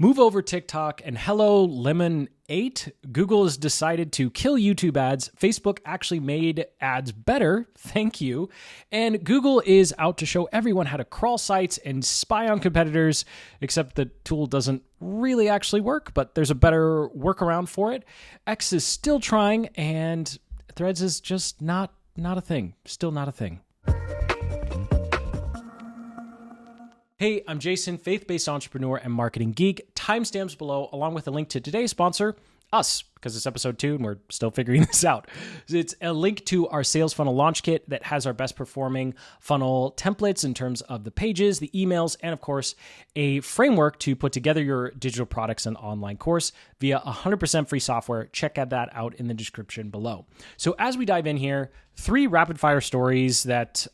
Move over TikTok and hello Lemon8. Google has decided to kill YouTube ads. Facebook actually made ads better, thank you. And Google is out to show everyone how to crawl sites and spy on competitors, except the tool doesn't really actually work, but there's a better workaround for it. X is still trying, and Threads is just not a thing. Still not a thing. Hey, I'm Jason, faith-based entrepreneur and marketing geek. Timestamps below, along with a link to today's sponsor, us, because it's episode 2 and we're still figuring this out. It's a link to our sales funnel launch kit that has our best performing funnel templates in terms of the pages, the emails, and of course, a framework to put together your digital products and online course via 100% free software. Check that out in the description below. So as we dive in here, 3 rapid fire stories that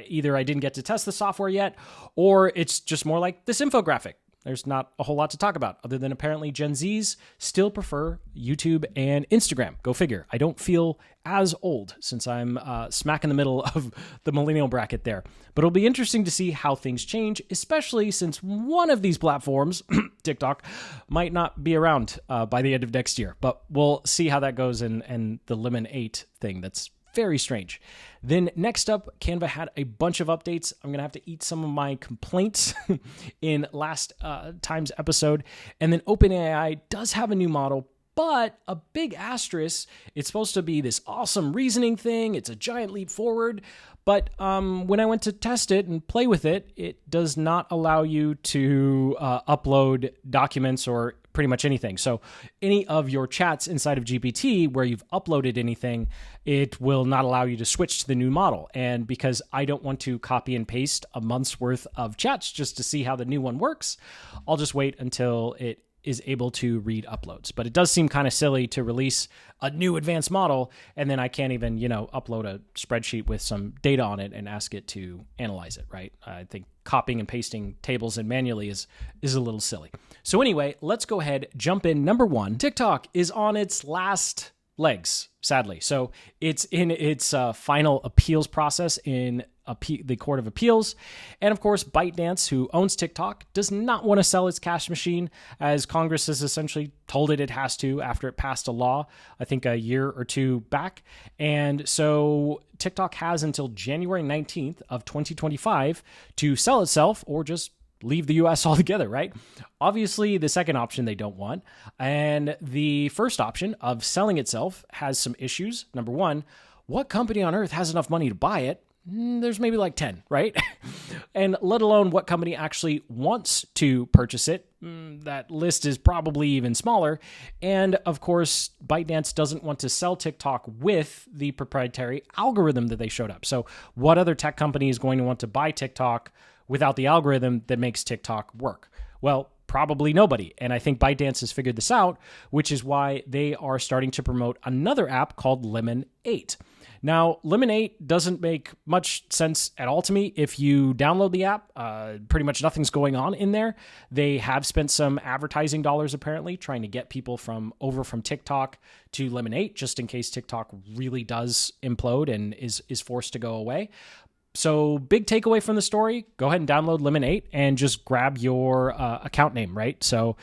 either I didn't get to test the software yet, or it's just more like this infographic. There's not a whole lot to talk about other than apparently Gen Zs still prefer YouTube and Instagram. Go figure. I don't feel as old since I'm smack in the middle of the millennial bracket there. But it'll be interesting to see how things change, especially since one of these platforms, TikTok, might not be around by the end of next year. But we'll see how that goes and the Lemon8 thing. That's very strange. Then next up, Canva had a bunch of updates. I'm going to have to eat some of my complaints in last time's episode. And then OpenAI does have a new model, but a big asterisk. It's supposed to be this awesome reasoning thing. It's a giant leap forward. But when I went to test it and play with it, it does not allow you to upload documents or pretty much anything. So any of your chats inside of GPT where you've uploaded anything, it will not allow you to switch to the new model. And because I don't want to copy and paste a month's worth of chats just to see how the new one works, I'll just wait until it is able to read uploads. But it does seem kind of silly to release a new advanced model and then I can't even, upload a spreadsheet with some data on it and ask it to analyze it, right? I think copying and pasting tables in manually is a little silly. So anyway, let's go ahead, jump in. Number 1, TikTok is on its last legs, sadly. So it's in its final appeals process in the Court of Appeals. And of course, ByteDance, who owns TikTok, does not want to sell its cash machine, as Congress has essentially told it has to after it passed a law, I think a year or 2 back. And so TikTok has until January 19th of 2025 to sell itself or just leave the US altogether, right? Obviously, the second option they don't want. And the first option of selling itself has some issues. Number 1, what company on earth has enough money to buy it? There's maybe like 10, right? And let alone what company actually wants to purchase it. That list is probably even smaller. And of course, ByteDance doesn't want to sell TikTok with the proprietary algorithm that they showed up. So what other tech company is going to want to buy TikTok without the algorithm that makes TikTok work? Well, probably nobody. And I think ByteDance has figured this out, which is why they are starting to promote another app called Lemon8. Now, Lemon8 doesn't make much sense at all to me. If you download the app, pretty much nothing's going on in there. They have spent some advertising dollars, apparently, trying to get people from TikTok to Lemon8, just in case TikTok really does implode and is forced to go away. So big takeaway from the story, go ahead and download Lemon8 and just grab your account name, right? So,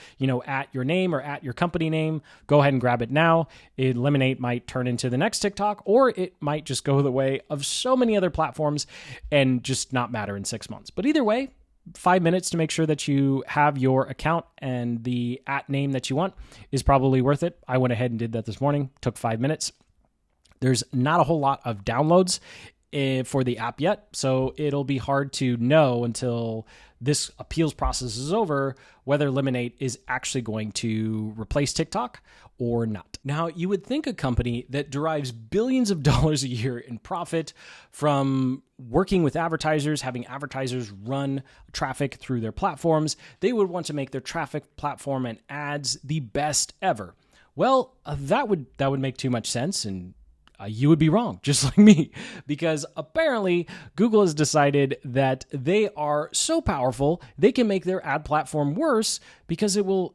at your name or at your company name, go ahead and grab it now. Lemon8 might turn into the next TikTok, or it might just go the way of so many other platforms and just not matter in 6 months. But either way, 5 minutes to make sure that you have your account and the at name that you want is probably worth it. I went ahead and did that this morning, took 5 minutes. There's not a whole lot of downloads for the app yet, so it'll be hard to know until this appeals process is over whether Lemon8 is actually going to replace TikTok or not. Now, you would think a company that derives billions of dollars a year in profit from working with advertisers, having advertisers run traffic through their platforms, they would want to make their traffic platform and ads the best ever. Well, that would make too much sense, and you would be wrong, just like me, because apparently Google has decided that they are so powerful they can make their ad platform worse because it will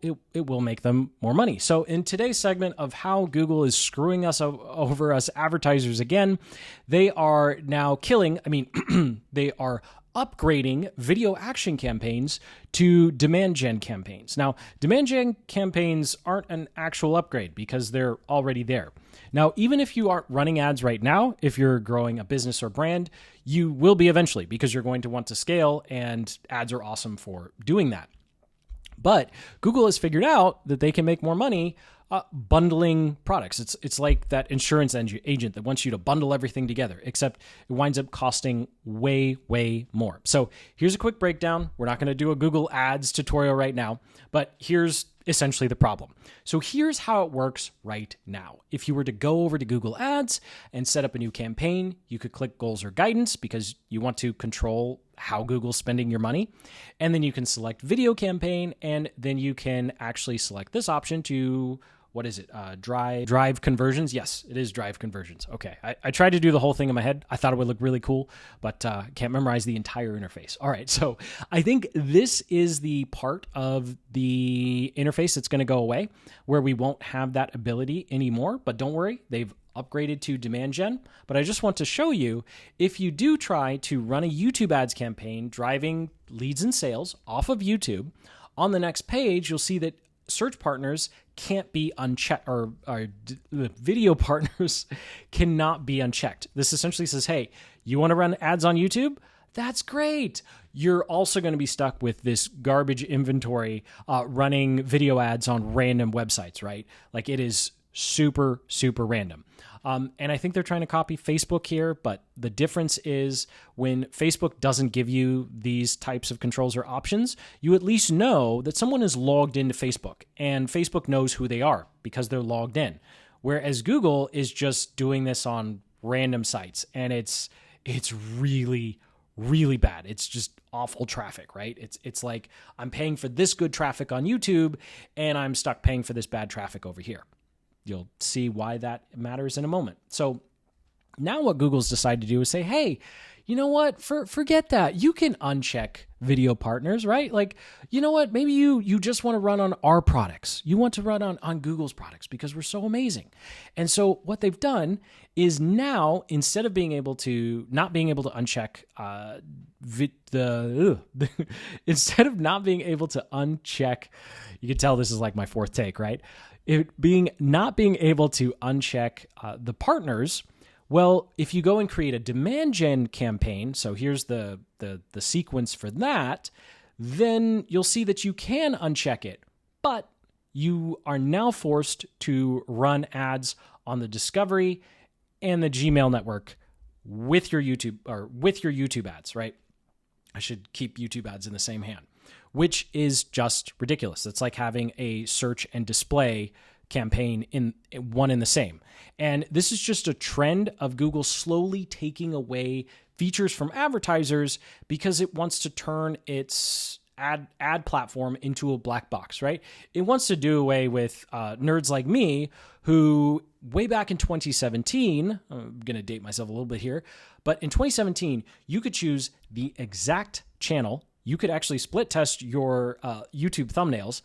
make them more money. So in today's segment of how Google is screwing us over us advertisers again, they are now they are upgrading video action campaigns to demand gen campaigns. Now, demand gen campaigns aren't an actual upgrade because they're already there. Now, even if you aren't running ads right now, if you're growing a business or brand, you will be eventually because you're going to want to scale, and ads are awesome for doing that. But Google has figured out that they can make more money bundling products. It's like that insurance agent that wants you to bundle everything together, except it winds up costing way, way more. So here's a quick breakdown. We're not going to do a Google Ads tutorial right now, but here's essentially the problem. So here's how it works right now. If you were to go over to Google Ads and set up a new campaign, you could click goals or guidance because you want to control how Google's spending your money. And then you can select video campaign, and then you can actually select this option to, what is it? Drive conversions. Yes, it is drive conversions. Okay. I tried to do the whole thing in my head. I thought it would look really cool, but can't memorize the entire interface. All right. So I think this is the part of the interface that's going to go away where we won't have that ability anymore. But don't worry, they've upgraded to demand gen. But I just want to show you, if you do try to run a YouTube ads campaign driving leads and sales off of YouTube, on the next page, you'll see that search partners can't be unchecked, or video partners cannot be unchecked. This essentially says, hey, you want to run ads on YouTube? That's great. You're also going to be stuck with this garbage inventory running video ads on random websites, right? Like, it is super, super random. And I think they're trying to copy Facebook here, but the difference is when Facebook doesn't give you these types of controls or options, you at least know that someone is logged into Facebook, and Facebook knows who they are because they're logged in. Whereas Google is just doing this on random sites, and it's really, really bad. It's just awful traffic, right? It's like I'm paying for this good traffic on YouTube, and I'm stuck paying for this bad traffic over here. You'll see why that matters in a moment. So now what Google's decided to do is say, hey, you know what? Forget that. You can uncheck video partners, right? Like, you know what? Maybe you just want to run on our products. You want to run on Google's products because we're so amazing. And so what they've done is now, instead of being able to not being able to uncheck instead of not being able to uncheck, you can tell this is like my fourth take, right? Not being able to uncheck the partners. Well, if you go and create a demand gen campaign, so here's the sequence for that, then you'll see that you can uncheck it, but you are now forced to run ads on the Discovery and the Gmail network with your YouTube ads, right? I should keep YouTube ads in the same hand, which is just ridiculous. It's like having a search and display campaign in one in the same. And this is just a trend of Google slowly taking away features from advertisers because it wants to turn its ad platform into a black box, right? It wants to do away with nerds like me who way back in 2017, I'm going to date myself a little bit here, but in 2017, you could choose the exact channel. You could actually split test your YouTube thumbnails,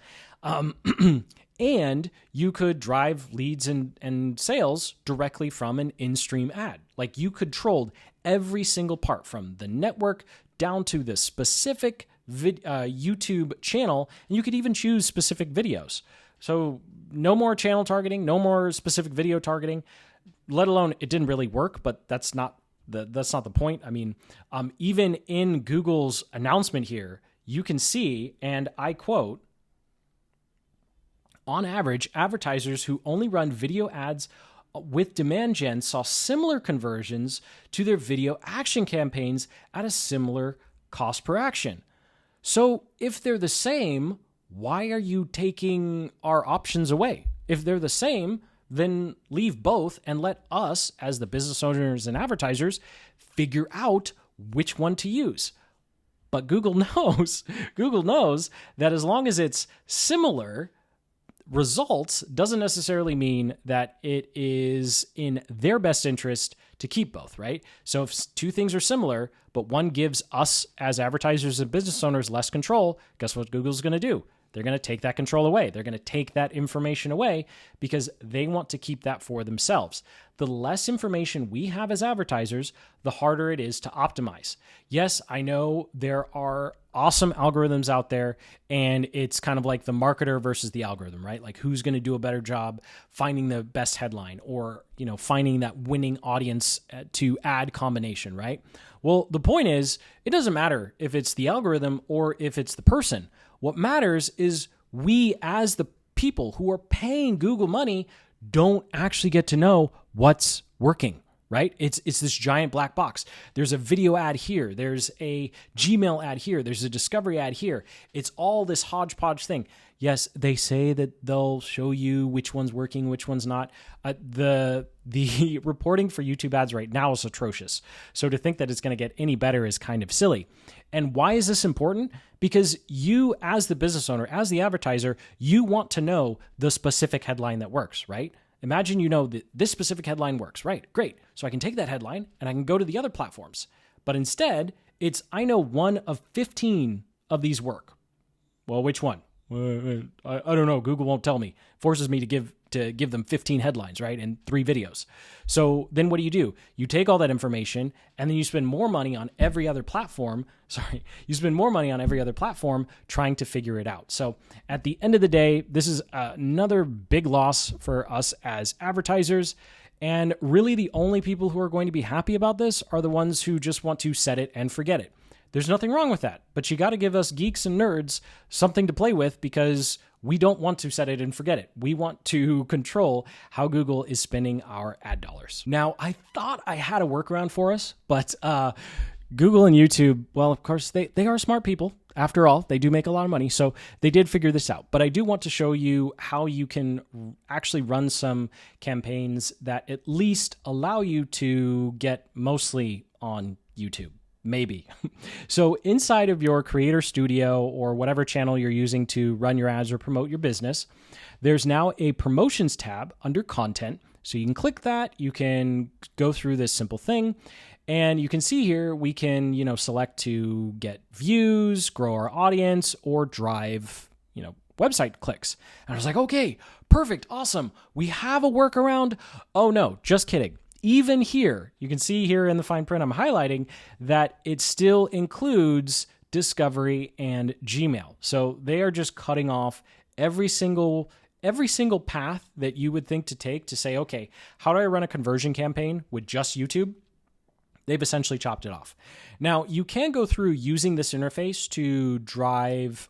and you could drive leads and sales directly from an in-stream ad. Like, you controlled every single part from the network down to the specific YouTube channel, and you could even choose specific videos. So no more channel targeting, no more specific video targeting, let alone it didn't really work, but that's not the point. I mean, even in Google's announcement here, you can see, and I quote, on average, advertisers who only run video ads with demand gen saw similar conversions to their video action campaigns at a similar cost per action. So if they're the same, why are you taking our options away? If they're the same, then leave both and let us, as the business owners and advertisers, figure out which one to use. But Google knows that as long as it's similar results doesn't necessarily mean that it is in their best interest to keep both, right? So if two things are similar, but one gives us as advertisers and business owners less control, guess what Google's going to do? They're going to take that control away. They're going to take that information away because they want to keep that for themselves. The less information we have as advertisers, the harder it is to optimize. Yes, I know there are awesome algorithms out there, and it's kind of like the marketer versus the algorithm, right? Like who's going to do a better job finding the best headline or, finding that winning audience to ad combination, right? Well, the point is, it doesn't matter if it's the algorithm or if it's the person. What matters is we as the people who are paying Google money don't actually get to know what's working, right? It's this giant black box. There's a video ad here. There's a Gmail ad here. There's a discovery ad here. It's all this hodgepodge thing. Yes, they say that they'll show you which one's working, which one's not. The reporting for YouTube ads right now is atrocious. So to think that it's going to get any better is kind of silly. And why is this important? Because you, as the business owner, as the advertiser, you want to know the specific headline that works, right? Imagine you know that this specific headline works, right? Great. So I can take that headline and I can go to the other platforms. But instead, it's I know one of 15 of these work. Well, which one? I don't know. Google won't tell me. Forces me to give them 15 headlines, right? And 3 videos. So then what do? You take all that information and then you spend more money on every other platform. You spend more money on every other platform trying to figure it out. So at the end of the day, this is another big loss for us as advertisers. And really the only people who are going to be happy about this are the ones who just want to set it and forget it. There's nothing wrong with that, but you got to give us geeks and nerds something to play with because we don't want to set it and forget it. We want to control how Google is spending our ad dollars. Now, I thought I had a workaround for us, but Google and YouTube, well, of course, they are smart people. After all, they do make a lot of money, so they did figure this out. But I do want to show you how you can actually run some campaigns that at least allow you to get mostly on YouTube. Maybe. So inside of your Creator Studio or whatever channel you're using to run your ads or promote your business, there's now a promotions tab under content. So you can click that. You can go through this simple thing. And you can see here, we can, select to get views, grow our audience, or drive, website clicks. And I was like, okay, perfect. Awesome. We have a workaround. Oh no, just kidding. Even here, you can see here in the fine print I'm highlighting that it still includes Discovery and Gmail. So they are just cutting off every single path that you would think to take to say, okay, how do I run a conversion campaign with just YouTube? They've essentially chopped it off. Now, you can go through using this interface to drive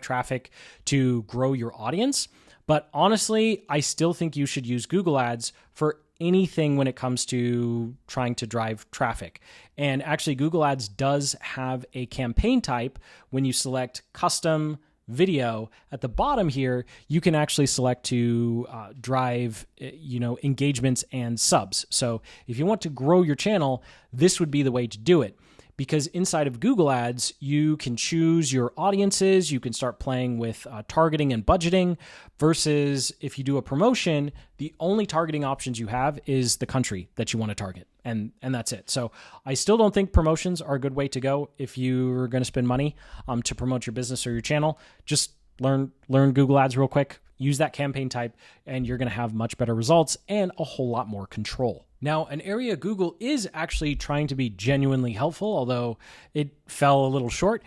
traffic to grow your audience. But honestly, I still think you should use Google Ads for anything when it comes to trying to drive traffic. And actually, Google Ads does have a campaign type. When you select custom video at the bottom here, you can actually select to drive, engagements and subs. So if you want to grow your channel, this would be the way to do it. Because inside of Google Ads, you can choose your audiences, you can start playing with targeting and budgeting, versus if you do a promotion, the only targeting options you have is the country that you want to target, and that's it. So I still don't think promotions are a good way to go if you're going to spend money to promote your business or your channel. Just learn Google Ads real quick, use that campaign type, and you're going to have much better results and a whole lot more control. Now, an area Google is actually trying to be genuinely helpful, although it fell a little short,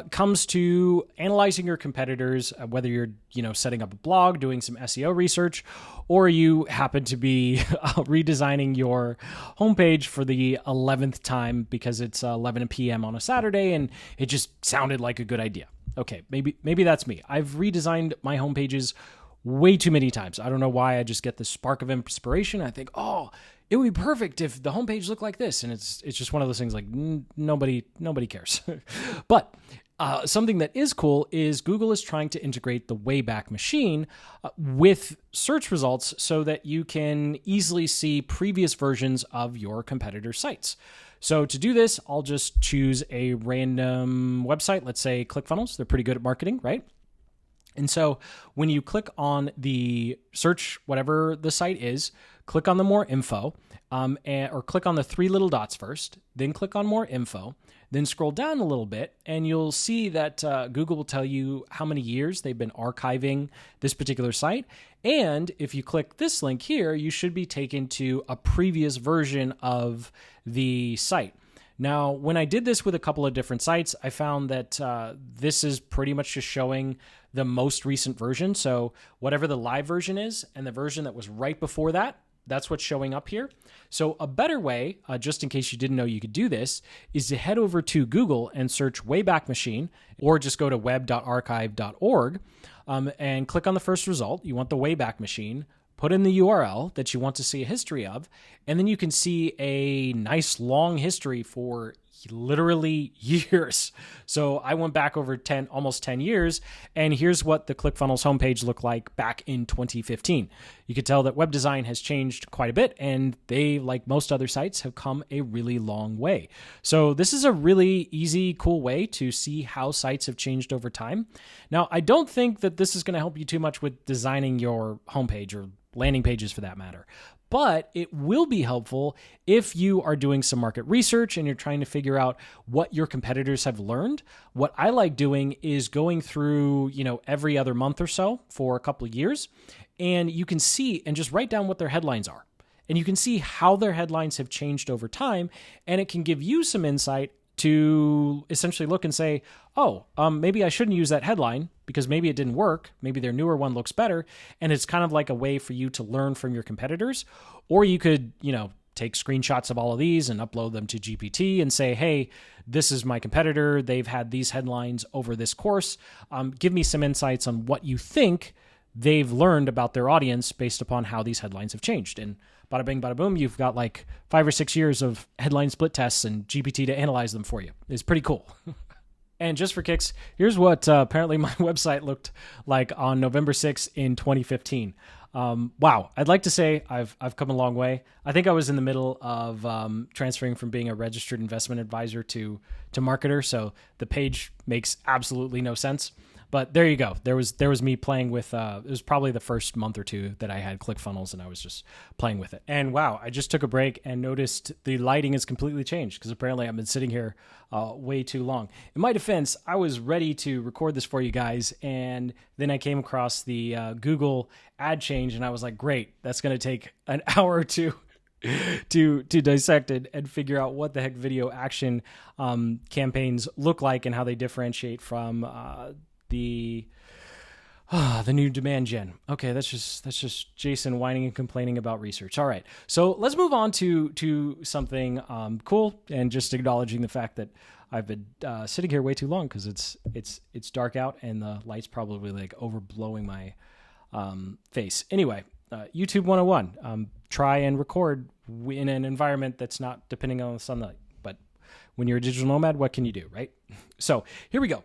comes to analyzing your competitors, whether you're setting up a blog, doing some SEO research, or you happen to be redesigning your homepage for the 11th time because it's 11 p.m. on a Saturday and it just sounded like a good idea. Okay, maybe that's me. I've redesigned my homepages way too many times. I don't know why. I just get this spark of inspiration. I think, oh, it would be perfect if the homepage looked like this. And it's just one of those things like nobody cares. But something that is cool is Google is trying to integrate the Wayback Machine with search results so that you can easily see previous versions of your competitor sites. So to do this, I'll just choose a random website. Let's say ClickFunnels. They're pretty good at marketing, right? And so when you click on the search, whatever the site is, click on the more info, or click on the three little dots first, then click on more info, then scroll down a little bit, and you'll see that Google will tell you how many years they've been archiving this particular site. And if you click this link here, you should be taken to a previous version of the site. Now, when I did this with a couple of different sites, I found that this is pretty much just showing the most recent version. So whatever the live version is and the version that was right before that, that's what's showing up here. So a better way, just in case you didn't know you could do this, is to head over to Google and search Wayback Machine, or just go to web.archive.org and click on the first result. You want the Wayback Machine. Put in the URL that you want to see a history of, and then you can see a nice long history for literally years. So I went back over almost 10 years, and here's what the ClickFunnels homepage looked like back in 2015. You could tell that web design has changed quite a bit, and they, like most other sites, have come a really long way. So this is a really easy, cool way to see how sites have changed over time. Now, I don't think that this is going to help you too much with designing your homepage or landing pages for that matter. But it will be helpful if you are doing some market research and you're trying to figure out what your competitors have learned. What I like doing is going through, every other month or so for a couple of years, and you can see and just write down what their headlines are. And you can see how their headlines have changed over time, and it can give you some insight to essentially look and say, maybe I shouldn't use that headline because maybe it didn't work. Maybe their newer one looks better. And it's kind of like a way for you to learn from your competitors. Or you could, take screenshots of all of these and upload them to GPT and say, hey, this is my competitor. They've had these headlines over this course. Give me some insights on what you think they've learned about their audience based upon how these headlines have changed. And bada bing, bada boom, you've got like 5 or 6 years of headline split tests and GPT to analyze them for you. It's pretty cool. And just for kicks, here's what apparently my website looked like on November 6th in 2015. Wow, I'd like to say I've come a long way. I think I was in the middle of transferring from being a registered investment advisor to marketer, so the page makes absolutely no sense. But there you go. There was me playing with, it was probably the first month or two that I had ClickFunnels, and I was just playing with it. And wow, I just took a break and noticed the lighting has completely changed because apparently I've been sitting here way too long. In my defense, I was ready to record this for you guys, and then I came across the Google ad change, and I was like, great, that's going to take an hour or two to dissect it and figure out what the heck video action campaigns look like and how they differentiate from the new demand gen. Okay, that's just Jason whining and complaining about research. All right, so let's move on to something cool, and just acknowledging the fact that I've been sitting here way too long because it's dark out and the light's probably like overblowing my face. Anyway, YouTube 101. Try and record in an environment that's not depending on the sunlight. But when you're a digital nomad, what can you do, right? So here we go.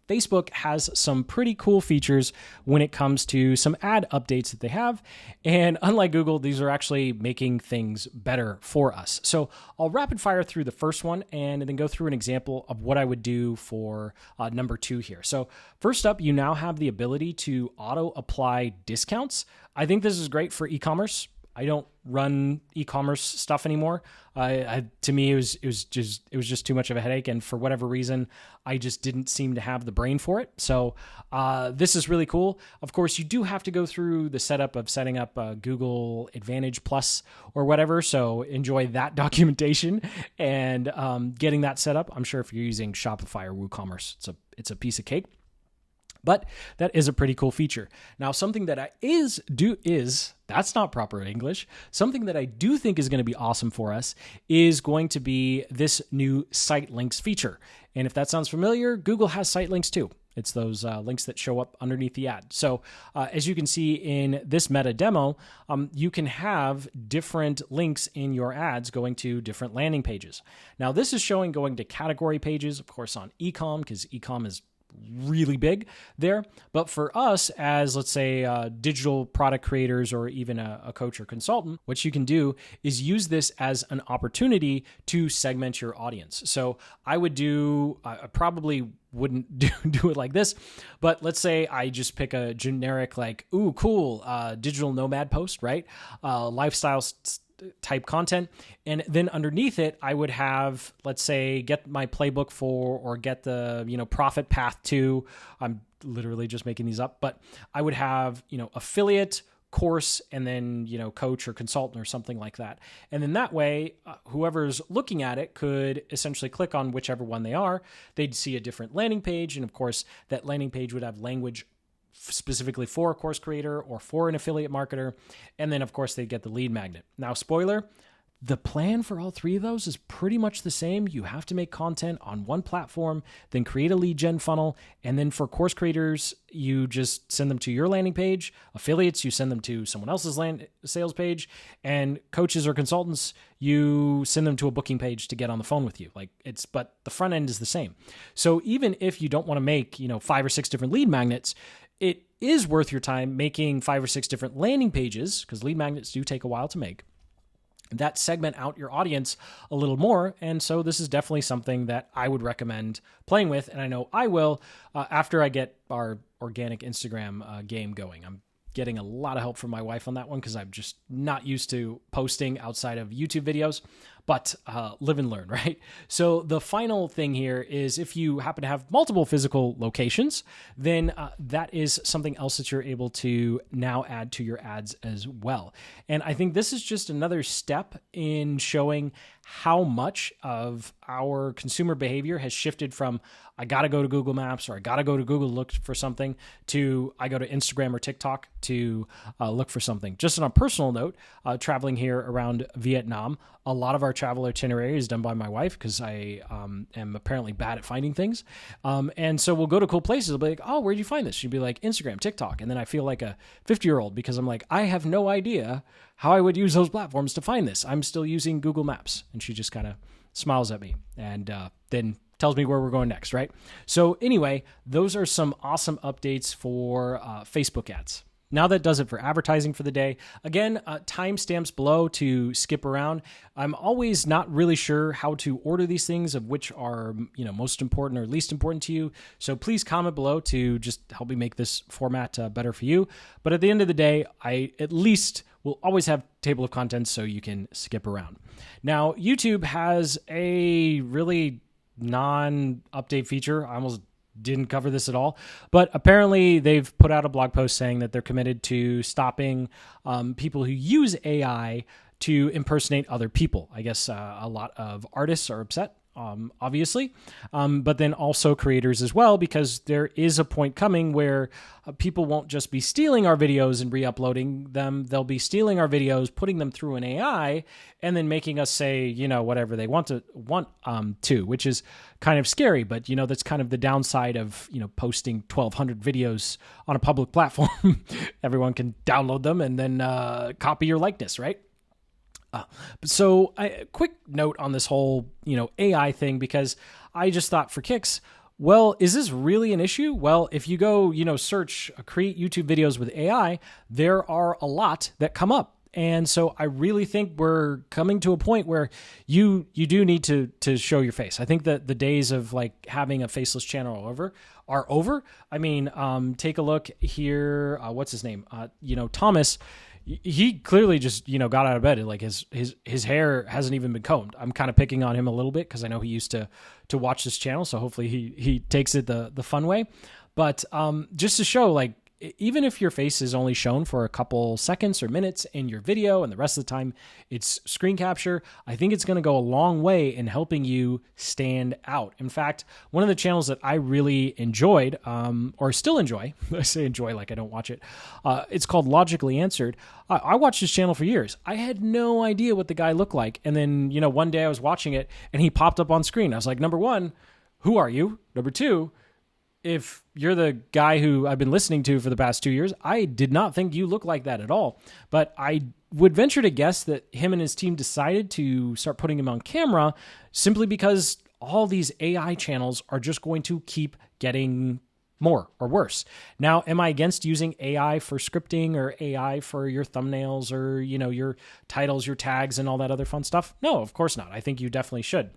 Facebook has some pretty cool features when it comes to some ad updates that they have. And unlike Google, these are actually making things better for us. So I'll rapid fire through the first one and then go through an example of what I would do for number 2 here. So first up, you now have the ability to auto apply discounts. I think this is great for e-commerce. I don't run e-commerce stuff anymore. To me, it was just too much of a headache, and for whatever reason, I just didn't seem to have the brain for it. So this is really cool. Of course, you do have to go through the setup of setting up Google Advantage Plus or whatever. So enjoy that documentation and getting that set up. I'm sure if you're using Shopify or WooCommerce, it's a piece of cake. But that is a pretty cool feature. Now, something that that's not proper English. Something that I do think is going to be awesome for us is going to be this new site links feature. And if that sounds familiar, Google has site links too. It's those links that show up underneath the ad. So as you can see in this meta demo, you can have different links in your ads going to different landing pages. Now, this is showing going to category pages, of course, on e-com, because e-com is really big there. But for us as, let's say, digital product creators or even a coach or consultant, what you can do is use this as an opportunity to segment your audience. So I probably wouldn't do it like this, but let's say I just pick a generic like, ooh, cool, digital nomad post, right? Lifestyle type content. And then underneath it, I would have, let's say, get my playbook for, or get the, profit path to, I'm literally just making these up, but I would have, affiliate, course, and then, coach or consultant or something like that. And then that way, whoever's looking at it could essentially click on whichever one they are. They'd see a different landing page. And of course, that landing page would have language specifically for a course creator or for an affiliate marketer. And then of course they get the lead magnet. Now, spoiler, the plan for all three of those is pretty much the same. You have to make content on one platform, then create a lead gen funnel. And then for course creators, you just send them to your landing page. Affiliates, you send them to someone else's sales page. And coaches or consultants, you send them to a booking page to get on the phone with you. But the front end is the same. So even if you don't want to make, 5 or 6 different lead magnets, it is worth your time making 5 or 6 different landing pages, because lead magnets do take a while to make, that segment out your audience a little more. And so this is definitely something that I would recommend playing with. And I know I will after I get our organic Instagram game going. I'm getting a lot of help from my wife on that one because I'm just not used to posting outside of YouTube videos, but live and learn, right? So the final thing here is if you happen to have multiple physical locations, then that is something else that you're able to now add to your ads as well. And I think this is just another step in showing how much of our consumer behavior has shifted from I got to go to Google Maps or I got to go to Google to look for something to I go to Instagram or TikTok to look for something. Just on a personal note, traveling here around Vietnam, a lot of our travel itinerary is done by my wife because I am apparently bad at finding things. And so we'll go to cool places. I'll be like, oh, where'd you find this? She'd be like, Instagram, TikTok. And then I feel like a 50-year-old because I'm like, I have no idea how I would use those platforms to find this. I'm still using Google Maps. And she just kind of smiles at me and then tells me where we're going next, right? So anyway, those are some awesome updates for Facebook ads. Now that does it for advertising for the day. Again, timestamps below to skip around. I'm always not really sure how to order these things of which are, most important or least important to you. So please comment below to just help me make this format better for you. But at the end of the day, I at least will always have table of contents so you can skip around. Now, YouTube has a really non-update feature. I almost didn't cover this at all, but apparently they've put out a blog post saying that they're committed to stopping people who use AI to impersonate other people. I guess a lot of artists are upset, obviously, but then also creators as well, because there is a point coming where people won't just be stealing our videos and re-uploading them. They'll be stealing our videos, putting them through an AI, and then making us say, whatever they want to, which is kind of scary. But, that's kind of the downside of, posting 1,200 videos on a public platform. Everyone can download them and then copy your likeness, right? So a quick note on this whole, AI thing, because I just thought for kicks, well, is this really an issue? Well, if you go, search, create YouTube videos with AI, there are a lot that come up. And so I really think we're coming to a point where you do need to show your face. I think that the days of like having a faceless channel are over. I mean, take a look here. What's his name? Thomas. He clearly just, got out of bed. Like his hair hasn't even been combed. I'm kind of picking on him a little bit because I know he used to watch this channel. So hopefully he takes it the fun way. But just to show, like, even if your face is only shown for a couple seconds or minutes in your video and the rest of the time it's screen capture, I think it's going to go a long way in helping you stand out. In fact, one of the channels that I really enjoyed, or still enjoy, I say enjoy like I don't watch it, it's called Logically Answered. I watched this channel for years. I had no idea what the guy looked like. And then, one day I was watching it and he popped up on screen. I was like, number one, who are you? Number two, if you're the guy who I've been listening to for the past 2 years, I did not think you look like that at all. But I would venture to guess that him and his team decided to start putting him on camera simply because all these AI channels are just going to keep getting more or worse. Now, am I against using AI for scripting or AI for your thumbnails or, your titles, your tags, and all that other fun stuff? No, of course not. I think you definitely should.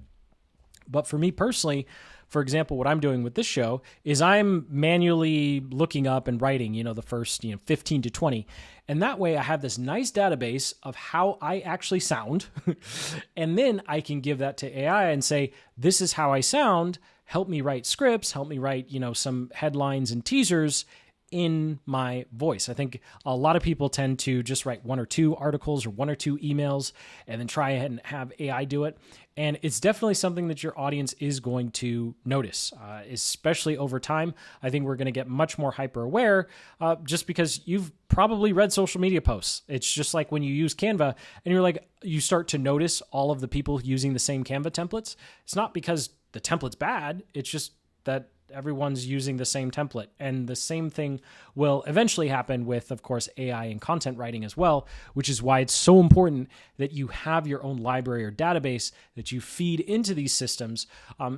But for me personally, for example, what I'm doing with this show is I'm manually looking up and writing, the first, 15 to 20. And that way I have this nice database of how I actually sound. And then I can give that to AI and say, this is how I sound. Help me write scripts, help me write, some headlines and teasers in my voice. I think a lot of people tend to just write 1 or 2 articles or 1 or 2 emails and then try and have AI do it. And it's definitely something that your audience is going to notice, especially over time. I think we're going to get much more hyper aware just because you've probably read social media posts. It's just like when you use Canva and you start to notice all of the people using the same Canva templates. It's not because the template's bad. It's just that everyone's using the same template. And the same thing will eventually happen with, of course, AI and content writing as well, which is why it's so important that you have your own library or database that you feed into these systems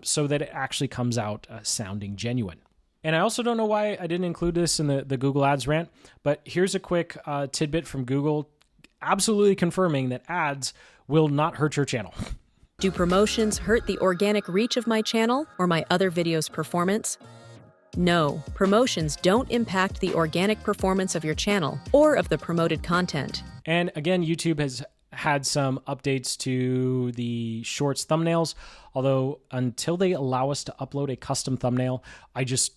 so that it actually comes out sounding genuine. And I also don't know why I didn't include this in the Google Ads rant, but here's a quick tidbit from Google absolutely confirming that ads will not hurt your channel. Do promotions hurt the organic reach of my channel or my other videos' performance? No, promotions don't impact the organic performance of your channel or of the promoted content. And again, YouTube has had some updates to the Shorts thumbnails, although until they allow us to upload a custom thumbnail, I just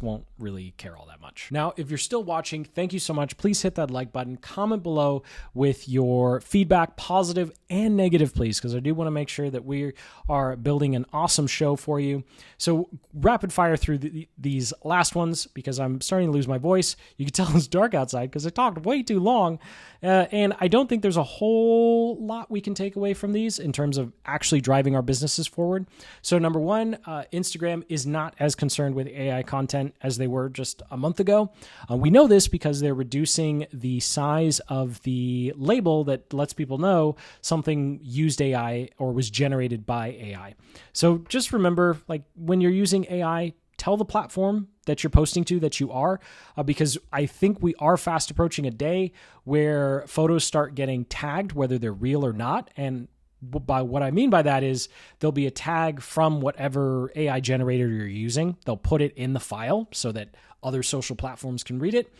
won't really care all that much. Now, if you're still watching, thank you so much. Please hit that like button, comment below with your feedback, positive and negative, please, because I do want to make sure that we are building an awesome show for you. So rapid fire through these last ones because I'm starting to lose my voice. You can tell it's dark outside because I talked way too long. And I don't think there's a whole lot we can take away from these in terms of actually driving our businesses forward. So number one, Instagram is not as concerned with AI content as they were just a month ago. We know this because they're reducing the size of the label that lets people know something used AI or was generated by AI. So just remember, when you're using AI, tell the platform that you're posting to that you are, because I think we are fast approaching a day where photos start getting tagged, whether they're real or not. And by what I mean by that is there'll be a tag from whatever AI generator you're using. They'll put it in the file so that other social platforms can read it.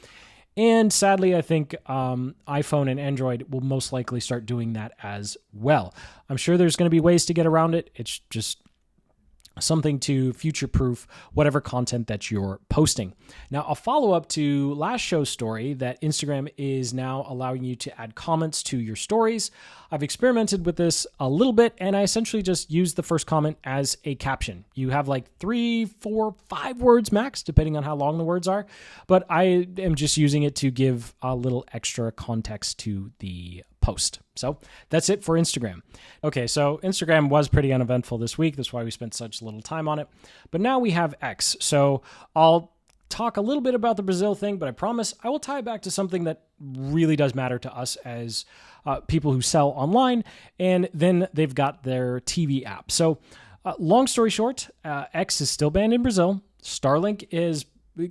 And sadly, I think iPhone and Android will most likely start doing that as well. I'm sure there's going to be ways to get around it. It's just something to future-proof whatever content that you're posting. Now, a follow-up to last show's story that Instagram is now allowing you to add comments to your stories. I've experimented with this a little bit, and I essentially just use the first comment as a caption. You have 3, 4, 5 words max, depending on how long the words are, but I am just using it to give a little extra context to the post. So that's it for Instagram. Okay, so Instagram was pretty uneventful this week. That's why we spent such little time on it. But now we have X. So I'll talk a little bit about the Brazil thing, but I promise I will tie it back to something that really does matter to us as people who sell online. And then they've got their TV app. So long story short, X is still banned in Brazil. Starlink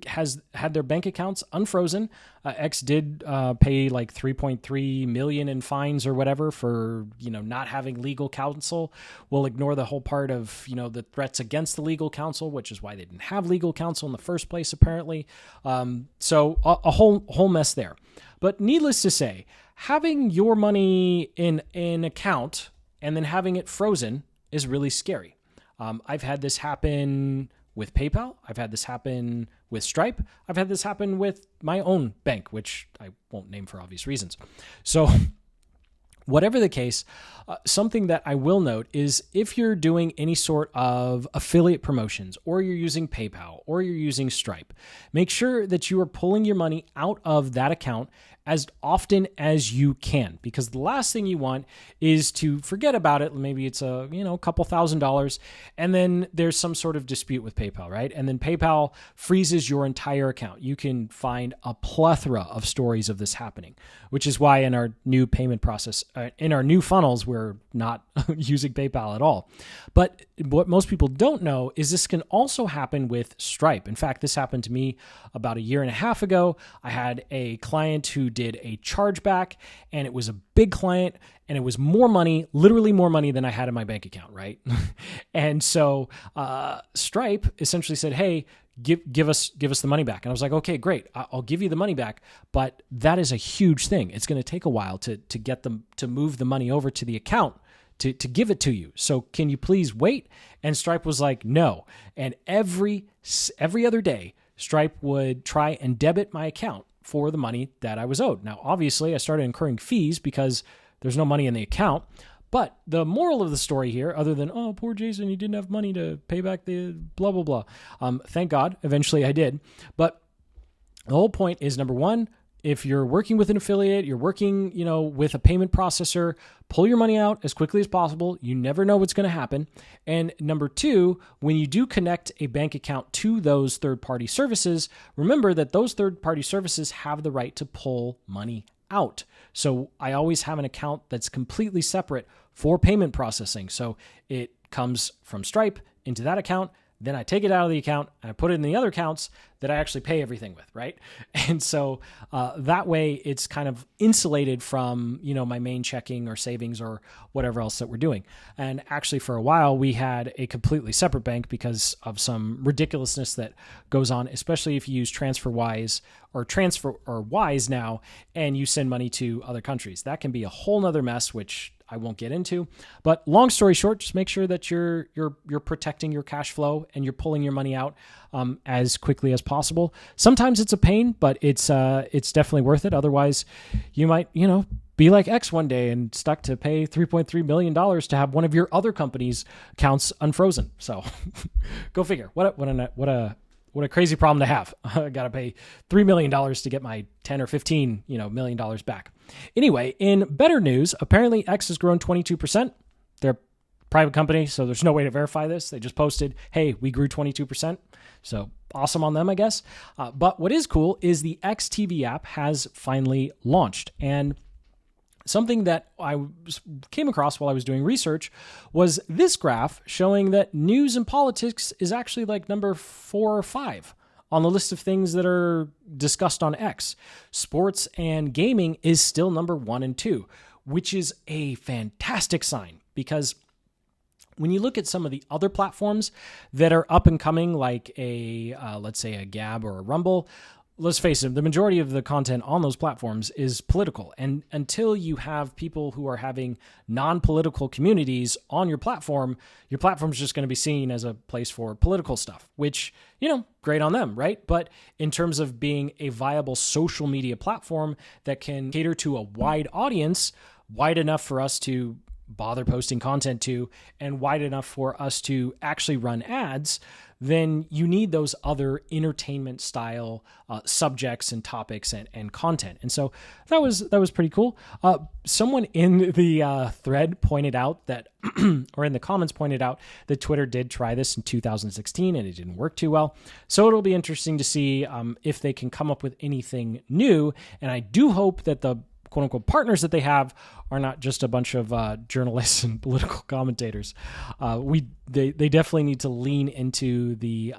has had their bank accounts unfrozen. X did pay $3.3 million in fines or whatever for not having legal counsel. We'll ignore the whole part of the threats against the legal counsel, which is why they didn't have legal counsel in the first place apparently. So a whole mess there. But needless to say, having your money in an account and then having it frozen is really scary. I've had this happen with PayPal. I've had this happen with Stripe. I've had this happen with my own bank, which I won't name for obvious reasons. So whatever the case, something that I will note is if you're doing any sort of affiliate promotions or you're using PayPal or you're using Stripe, make sure that you are pulling your money out of that account as often as you can, because the last thing you want is to forget about it. Maybe it's a couple $1,000s, and then there's some sort of dispute with PayPal, right? And then PayPal freezes your entire account. You can find a plethora of stories of this happening, which is why in our new payment process in our new funnels, we're not using PayPal at all. But what most people don't know is this can also happen with Stripe. In fact, this happened to me about a year and a half ago. I had a client who did a chargeback, and it was a big client, and it was more money, literally more money than I had in my bank account, right? And so Stripe essentially said, hey, give us the money back. And I was like, okay, great. I'll give you the money back. But that is a huge thing. It's going to take a while to get them to move the money over to the account to give it to you. So can you please wait? And Stripe was like, no. And every other day, Stripe would try and debit my account for the money that I was owed. Now, obviously, I started incurring fees because there's no money in the account. But the moral of the story here, other than, oh, poor Jason, he didn't have money to pay back the blah, blah, blah. Thank God, eventually I did. But the whole point is, number one, if you're working with an affiliate, you're working, with a payment processor, pull your money out as quickly as possible. You never know what's going to happen. And number two, when you do connect a bank account to those third-party services, remember that those third-party services have the right to pull money out. So I always have an account that's completely separate for payment processing. So it comes from Stripe into that account. Then I take it out of the account and I put it in the other accounts that I actually pay everything with, right? And so that way it's kind of insulated from, my main checking or savings or whatever else that we're doing. And actually for a while we had a completely separate bank because of some ridiculousness that goes on, especially if you use TransferWise or Wise now and you send money to other countries. That can be a whole nother mess, which I won't get into. But long story short, just make sure that you're protecting your cash flow and you're pulling your money out as quickly as possible. Sometimes it's a pain, but it's definitely worth it. Otherwise, you might be like X one day and stuck to pay $3.3 million to have one of your other company's accounts unfrozen. So go figure. What a crazy problem to have. I got to pay $3 million to get my 10 or 15, million dollars back. Anyway, in better news, apparently X has grown 22%. They're a private company, so there's no way to verify this. They just posted, hey, we grew 22%. So awesome on them, I guess. But what is cool is the X TV app has finally launched. And something that I came across while I was doing research was this graph showing that news and politics is actually like number 4 or 5 on the list of things that are discussed on X. Sports and gaming is still number 1 and 2, which is a fantastic sign because when you look at some of the other platforms that are up and coming, like let's say a Gab or a Rumble, let's face it, the majority of the content on those platforms is political. And until you have people who are having non-political communities on your platform's just going to be seen as a place for political stuff, which, great on them, right? But in terms of being a viable social media platform that can cater to a wide audience, wide enough for us to bother posting content to, and wide enough for us to actually run ads, then you need those other entertainment style subjects and topics and content. And so that was pretty cool. Someone in the thread pointed out that, or in the comments pointed out that Twitter did try this in 2016 and it didn't work too well. So it'll be interesting to see if they can come up with anything new. And I do hope that the quote unquote partners that they have are not just a bunch of journalists and political commentators. They definitely need to lean into the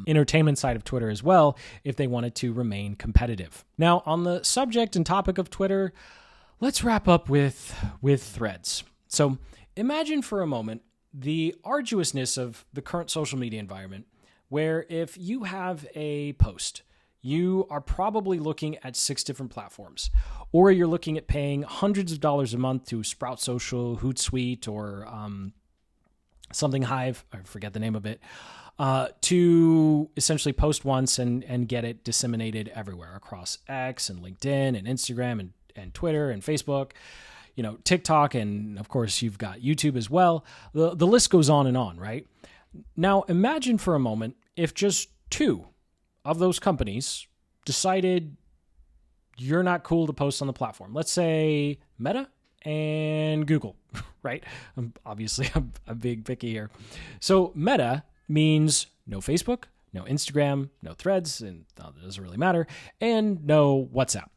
entertainment side of Twitter as well if they wanted to remain competitive. Now, on the subject and topic of Twitter, let's wrap up with Threads. So imagine for a moment the arduousness of the current social media environment, where if you have a post, you are probably looking at 6 different platforms, or you're looking at paying hundreds of dollars a month to Sprout Social, Hootsuite, or something Hive, I forget the name of it, to essentially post once and get it disseminated everywhere across X and LinkedIn and Instagram and Twitter and Facebook, TikTok, and of course you've got YouTube as well. The list goes on and on, right? Now imagine for a moment if just 2 of those companies decided you're not cool to post on the platform. Let's say Meta and Google, right? Obviously, I'm being picky here. So Meta means no Facebook, no Instagram, no Threads, and that doesn't really matter, and no WhatsApp.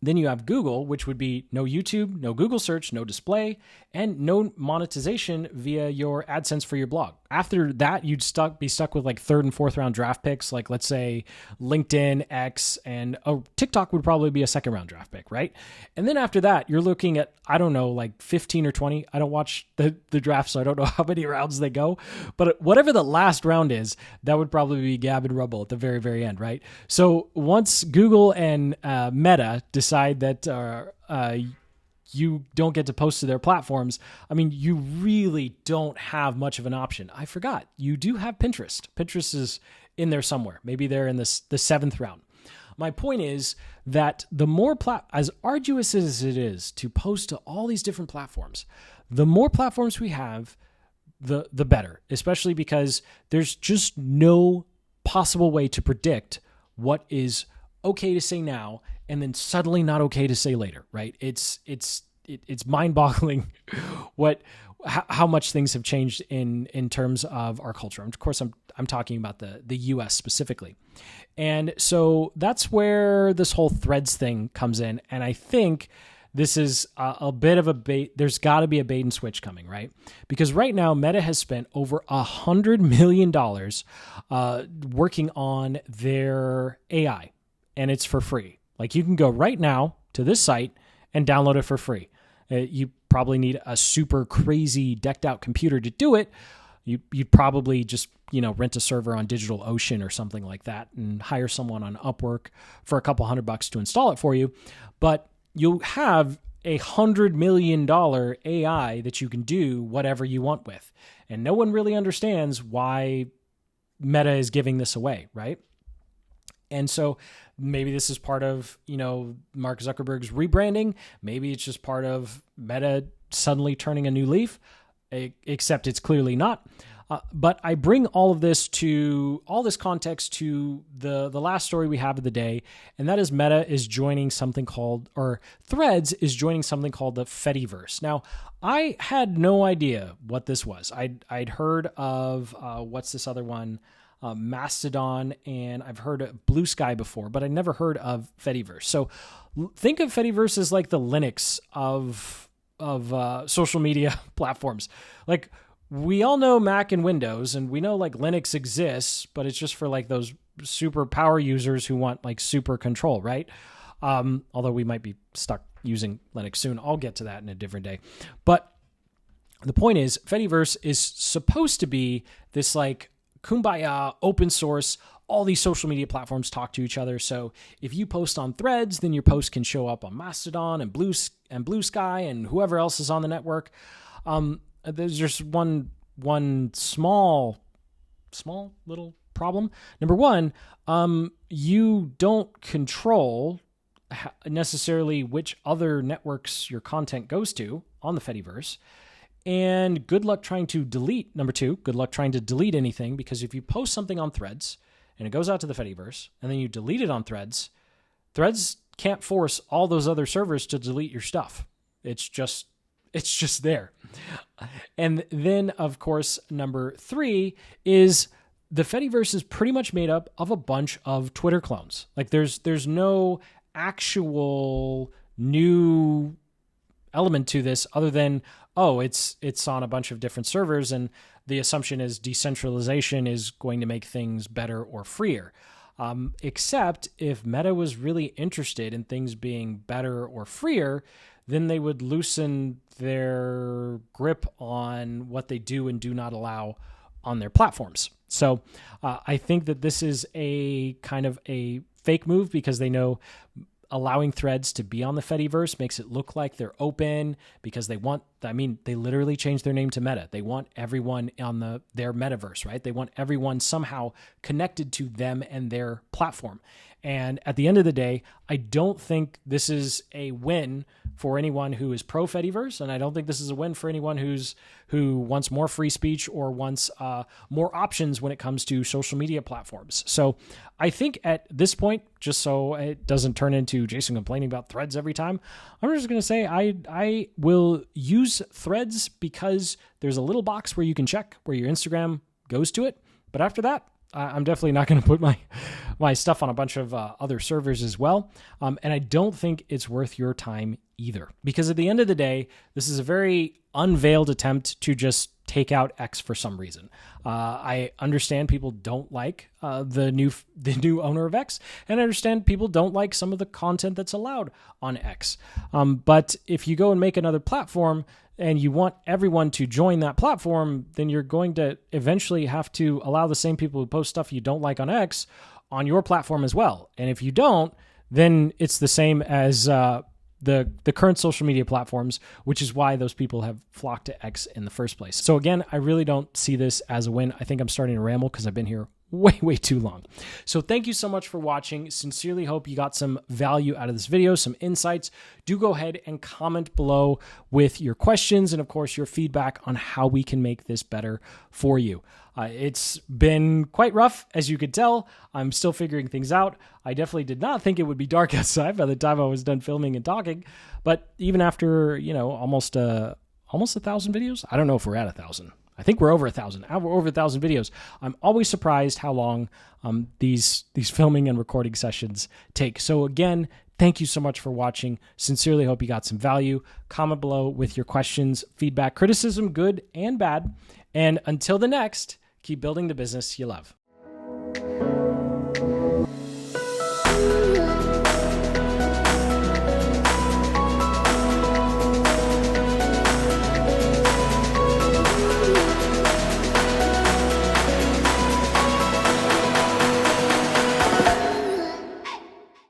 Then you have Google, which would be no YouTube, no Google search, no display, and no monetization via your AdSense for your blog. After that, you'd be stuck with like third and fourth round draft picks, like let's say LinkedIn, X, and TikTok would probably be a second round draft pick, right? And then after that, you're looking at, I don't know, like 15 or 20. I don't watch the draft, so I don't know how many rounds they go. But whatever the last round is, that would probably be Gab and Rumble at the very, very end, right? So once Google and Meta decide that you don't get to post to their platforms, I mean, you really don't have much of an option. I forgot. You do have Pinterest. Pinterest is in there somewhere. Maybe they're in the seventh round. My point is that the more as arduous as it is to post to all these different platforms, the more platforms we have, the better, especially because there's just no possible way to predict what is okay to say now and then suddenly not okay to say later, right? It's mind-boggling how much things have changed in terms of our culture. Of course, I'm talking about the US specifically. And so that's where this whole Threads thing comes in. And I think this is a bit of a bait. There's got to be a bait and switch coming, right? Because right now, Meta has spent over $100 million working on their AI, and it's for free. Like, you can go right now to this site and download it for free. You probably need a super crazy decked out computer to do it. You'd probably just, rent a server on DigitalOcean or something like that and hire someone on Upwork for a couple $100 to install it for you. But you'll have $100 million AI that you can do whatever you want with. And no one really understands why Meta is giving this away, right? And so maybe this is part of, Mark Zuckerberg's rebranding. Maybe it's just part of Meta suddenly turning a new leaf, except it's clearly not. But I bring all this context to the last story we have of the day, and that is Meta is joining something called, or Threads is joining something called the Fediverse. Now, I had no idea what this was. I'd heard of, what's this other one? Mastodon, and I've heard of Blue Sky before, but I never heard of Fediverse. So think of Fediverse as like the Linux of social media platforms. Like, we all know Mac and Windows, and we know like Linux exists, but it's just for like those super power users who want like super control, right? Although we might be stuck using Linux soon. I'll get to that in a different day. But the point is, Fediverse is supposed to be this like kumbaya, open source, all these social media platforms talk to each other. So if you post on Threads, then your post can show up on Mastodon and Blue Sky and whoever else is on the network. There's just one small little problem. Number one, you don't control necessarily which other networks your content goes to on the Fediverse. And good luck trying to delete, number two, good luck trying to delete anything, because if you post something on Threads and it goes out to the Fediverse and then you delete it on Threads, Threads can't force all those other servers to delete your stuff. It's just there. And then, of course, number three is the Fediverse is pretty much made up of a bunch of Twitter clones. Like, there's no actual new element to this other than, it's on a bunch of different servers, and the assumption is decentralization is going to make things better or freer. Except if Meta was really interested in things being better or freer, then they would loosen their grip on what they do and do not allow on their platforms. So I think that this is a kind of a fake move, because they know allowing Threads to be on the Fediverse makes it look like they're open, because they literally changed their name to Meta. They want everyone on their metaverse, right? They want everyone somehow connected to them and their platform. And at the end of the day, I don't think this is a win for anyone who is pro Fediverse, and I don't think this is a win for anyone who wants more free speech or wants more options when it comes to social media platforms. So I think at this point, just so it doesn't turn into Jason complaining about Threads every time, I'm just going to say I will use Threads because there's a little box where you can check where your Instagram goes to it. But after that, I'm definitely not going to put my stuff on a bunch of other servers as well. And I don't think it's worth your time either, because at the end of the day, this is a very unveiled attempt to just take out X for some reason. I understand people don't like the new owner of X, and I understand people don't like some of the content that's allowed on X. But if you go and make another platform and you want everyone to join that platform, then you're going to eventually have to allow the same people who post stuff you don't like on X on your platform as well. And if you don't, then it's the same as the current social media platforms, which is why those people have flocked to X in the first place. So again, I really don't see this as a win. I think I'm starting to ramble because I've been here way too long. So thank you so much for watching. Sincerely hope you got some value out of this video, some insights. Do go ahead and comment below with your questions and of course your feedback on how we can make this better for you. It's been quite rough, as you could tell. I'm still figuring things out. I definitely did not think it would be dark outside by the time I was done filming and talking. But even after, almost 1,000 videos, I don't know if we're at 1,000. I think we're over 1,000. We're over 1,000 videos. I'm always surprised how long these filming and recording sessions take. So again, thank you so much for watching. Sincerely hope you got some value. Comment below with your questions, feedback, criticism, good and bad. And until the next, keep building the business you love.